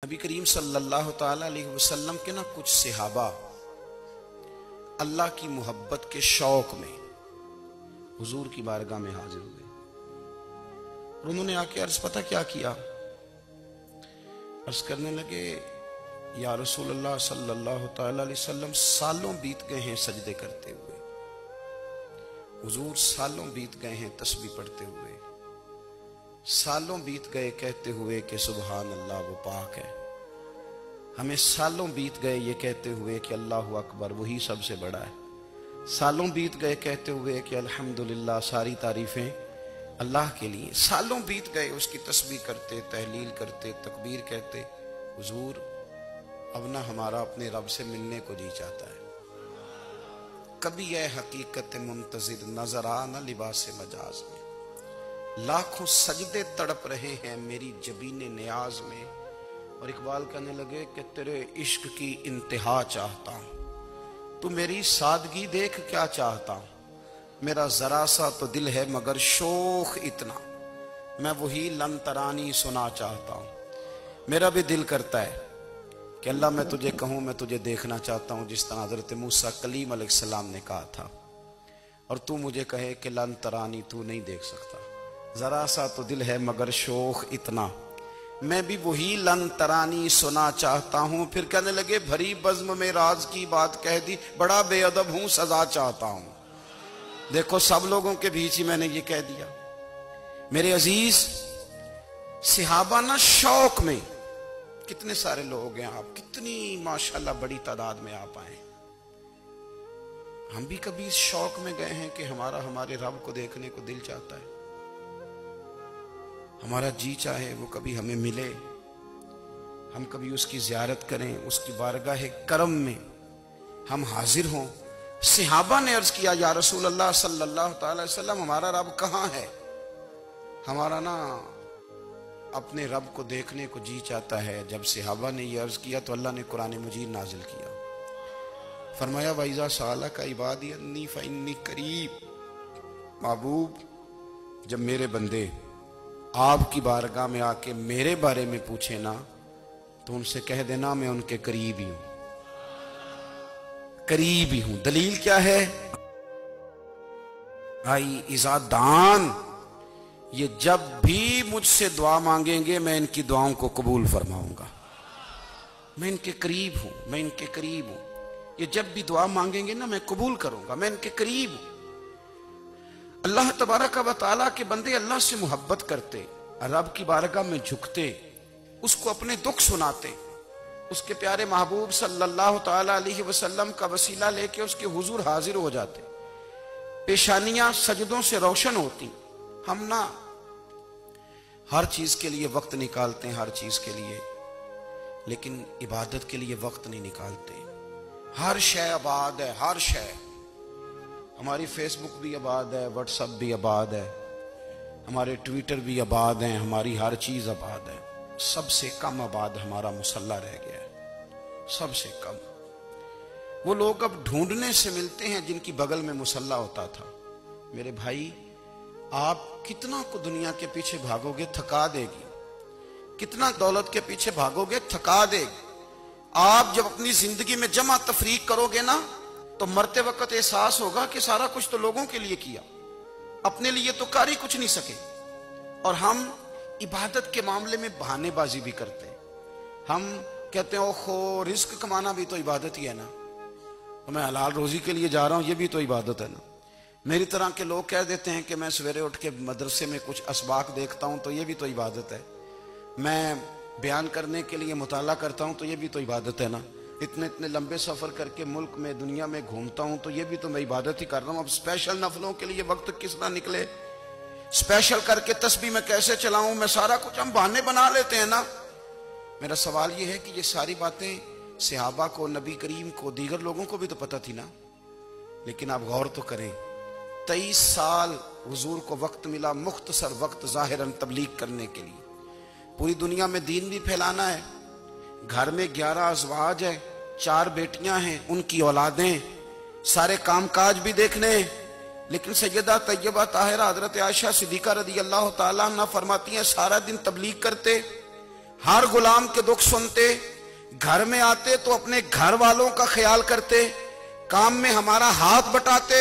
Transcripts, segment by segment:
नबी करीम सल्लल्लाहु ताला अलैहि वसल्लम के ना कुछ सहाबा अल्लाह की मोहब्बत के शौक में हुजूर की बारगाह में हाजिर हुए और उन्होंने आके अर्ज पता क्या किया, अर्ज करने लगे, या रसूल अल्लाह सल्लल्लाहु ताला अलैहि वसल्लम सालों बीत गए हैं सजदे करते हुए, हुजूर सालों बीत गए हैं तस्बीह पढ़ते हुए, सालों बीत गए कहते हुए कि सुभान अल्लाह वो पाक है, हमें सालों बीत गए ये कहते हुए कि अल्लाहु अकबर वही सबसे बड़ा है, सालों बीत गए कहते हुए कि अल्हम्दुलिल्लाह सारी तारीफें अल्लाह के लिए, सालों बीत गए उसकी तस्बीह करते, तहलील करते, तकबीर कहते। हुजूर अब ना हमारा अपने रब से मिलने को जी चाहता है, कभी यह हकीकत मुंतजिर नजर आ न लिबास मजाज में, लाखों सजदे तड़प रहे हैं मेरी जबीने नियाज में। और इकबाल कहने लगे कि तेरे इश्क की इंतहा चाहता हूं, तू मेरी सादगी देख क्या चाहता हूं, मेरा जरा सा तो दिल है मगर शोख इतना, मैं वही लन तरानी सुना चाहता हूं। मेरा भी दिल करता है कि अल्लाह मैं तुझे कहूं, मैं तुझे देखना चाहता हूं जिस तरह हजरत मूसा कलीम अलैहिस्सलाम ने कहा था, और तू मुझे कहे कि लन तरानी तू नहीं देख सकता, जरा सा तो दिल है मगर शोख इतना, मैं भी वही लन तरानी सुना चाहता हूं। फिर कहने लगे भरी बज़्म में राज की बात कह दी, बड़ा बेअदब हूं सजा चाहता हूं। देखो सब लोगों के बीच ही मैंने ये कह दिया। मेरे अजीज सहाबा ना शौक में, कितने सारे लोग हैं आप, कितनी माशाल्लाह बड़ी तादाद में आप आए, हम भी कभी इस शौक में गए हैं कि हमारे रब को देखने को दिल चाहता है, हमारा जी चाहे वो कभी हमें मिले, हम कभी उसकी ज़ियारत करें, उसकी बारगाह करम में हम हाजिर हों। सहाबा ने अर्ज किया, या रसूल अल्लाह सल्लल्लाहु अलैहि वसल्लम हमारा रब कहाँ है, हमारा ना अपने रब को देखने को जी चाहता है। जब सहाबा ने यह अर्ज किया तो अल्लाह ने कुरान मजीद नाजिल किया, फरमाया वइज़ा सअलका इबादी अन्नी फइन्नी करीब, महबूब जब मेरे बंदे आपकी बारगाह में आके मेरे बारे में पूछे ना तो उनसे कह देना मैं उनके करीब ही हूं, करीब ही हूं। दलील क्या है, आई इजादान, ये जब भी मुझसे दुआ मांगेंगे मैं इनकी दुआओं को कबूल फरमाऊंगा, मैं इनके करीब हूं, मैं इनके करीब हूं। ये जब भी दुआ मांगेंगे ना मैं कबूल करूंगा, मैं इनके करीब हूं। अल्लाह तबारक व तआला के बंदे अल्लाह से मोहब्बत करते, रब की बारगाह में झुकते, उसको अपने दुख सुनाते, उसके प्यारे महबूब सल्लल्लाहु ताला अलैहि वसल्लम का वसीला लेके उसके हुजूर हाजिर हो जाते, पेशानियां सजदों से रोशन होती। हम ना हर चीज के लिए वक्त निकालते हैं, हर चीज के लिए, लेकिन इबादत के लिए वक्त नहीं निकालते। हर शय आबाद है, हर शय, हमारी फेसबुक भी आबाद है, व्हाट्सएप भी आबाद है, हमारे ट्विटर भी आबाद हैं, हमारी हर चीज आबाद है। सबसे कम आबाद हमारा मुसल्ला रह गया है, सबसे कम। वो लोग अब ढूंढने से मिलते हैं जिनकी बगल में मुसल्ला होता था। मेरे भाई आप कितना को दुनिया के पीछे भागोगे थका देगी, कितना दौलत के पीछे भागोगे थका देगी। आप जब अपनी जिंदगी में जमा तफरीक करोगे ना तो मरते वक्त एहसास होगा कि सारा कुछ तो लोगों के लिए किया, अपने लिए तो कर ही कुछ नहीं सके। और हम इबादत के मामले में बहानेबाजी भी करते हैं। हम कहते हैं ओहो रिस्क कमाना भी तो इबादत ही है ना, तो मैं हलाल रोजी के लिए जा रहा हूं, ये भी तो इबादत है ना। मेरी तरह के लोग कह देते हैं कि मैं सवेरे उठ के मदरसे में कुछ असबाक देखता हूं तो ये भी तो इबादत है, मैं बयान करने के लिए मुताला करता हूं तो ये भी तो इबादत है ना, इतने इतने लंबे सफर करके मुल्क में दुनिया में घूमता हूं तो ये भी तो मैं इबादत ही कर रहा हूं। अब स्पेशल नफलों के लिए वक्त किस तरह निकले, स्पेशल करके तस्बीह में कैसे चलाऊं, मैं सारा कुछ हम बहाने बना लेते हैं ना। मेरा सवाल ये है कि ये सारी बातें सहाबा को, नबी करीम को, दीगर लोगों को भी तो पता थी ना, लेकिन आप गौर तो करें 23 साल हुजूर को वक्त मिला, मुख्तसर वक्त जाहिरन तबलीग करने के लिए। पूरी दुनिया में दीन भी फैलाना है, घर में 11 अज़वाज है, 4 बेटियां हैं, उनकी औलादें, सारे कामकाज भी देखने। लेकिन सैयदा तैयबा ताहिरा हजरत आयशा सिद्दीका रदी अल्लाह ताला अन्हा फरमाती हैं सारा दिन तबलीग करते, हर गुलाम के दुख सुनते, घर में आते तो अपने घर वालों का ख्याल करते, काम में हमारा हाथ बटाते।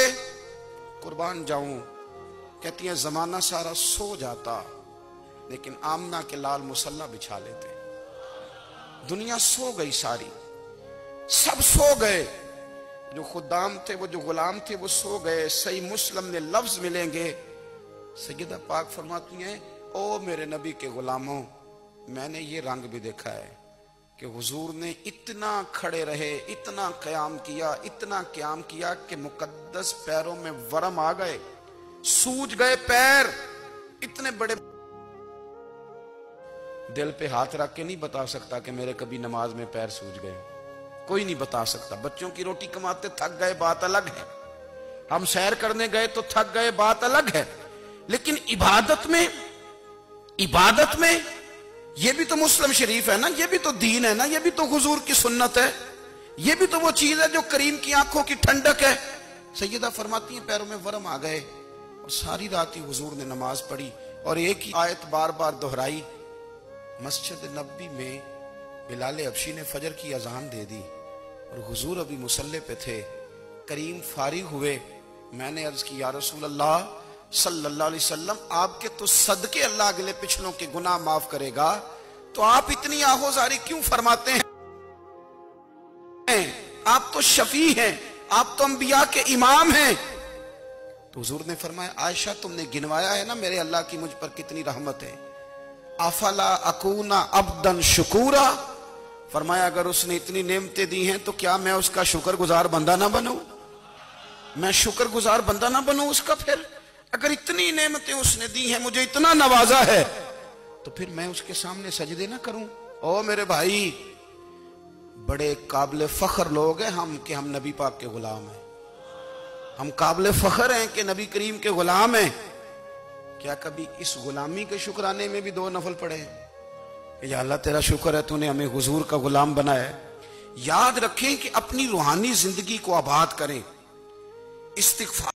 कुर्बान जाऊं, कहती हैं जमाना सारा सो जाता लेकिन आमना के लाल मुसल्ला बिछा लेते। दुनिया सो गई, सारी सब सो गए, जो खुदाम थे, वो जो गुलाम थे, वो सो गए। सही मुस्लिम में लफ्ज मिलेंगे, सैयदा पाक फरमाती हैं, ओ मेरे नबी के गुलामों, मैंने ये रंग भी देखा है कि हुजूर ने इतना खड़े रहे, इतना क़याम किया, इतना क़याम किया कि मुकद्दस पैरों में वरम आ गए, सूज गए पैर। इतने बड़े दिल पे हाथ रख के नहीं बता सकता कि मेरे कभी नमाज में पैर सूज गए, कोई नहीं बता सकता। बच्चों की रोटी कमाते थक गए, बात अलग है। हम सैर करने गए तो थक गए, बात अलग है। लेकिन इबादत में ये भी तो मुस्लिम शरीफ है ना, ये भी तो दीन है ना, ये भी तो हुजूर की सुन्नत है, ये भी तो वो चीज है जो करीम की आंखों की ठंडक है। सैयदा फरमाती हैं पैरों में वरम आ गए और सारी रात ही हुजूर ने नमाज पढ़ी और एक ही आयत बार बार दोहराई। मस्जिद नबी में बिलाल हबशी ने फजर की अजान दे दी और हुजूर अभी मुसल्ले पे थे। करीम फारिग हुए, मैंने अर्ज की, या रसूल अल्लाह सल्लल्लाहु अलैहि वसल्लम, आपके तो सदके अल्लाह अगले पिछलों के गुनाह माफ करेगा, तो आप इतनी आहोजारी क्यों फरमाते हैं? आप तो शफी हैं, आप तो अंबिया के इमाम हैं। तो हुजूर ने फरमाया, आयशा तुमने गिनवाया है ना मेरे अल्लाह की मुझ पर कितनी रहमत है। अफला अकूना अब्दन शुकूरा, फरमाया अगर उसने इतनी नेमतें दी हैं तो क्या मैं उसका शुक्रगुजार बंदा ना बनूं? मैं शुक्रगुजार बंदा ना बनूं उसका? फिर अगर इतनी नेमतें उसने दी हैं, मुझे इतना नवाजा है, तो फिर मैं उसके सामने सजदे ना करूं? ओ मेरे भाई, बड़े काबिल फख्र लोग हैं हम कि हम नबी पाक के गुलाम हैं। हम काबिल फख्र हैं कि नबी करीम के गुलाम हैं। क्या कभी इस गुलामी के शुक्राने में भी दो नफल पढ़े कि या अल्लाह तेरा शुक्र है तूने हमें हुजूर का गुलाम बनाया? याद रखें कि अपनी रूहानी जिंदगी को आबाद करें, इस्तिग़फ़ार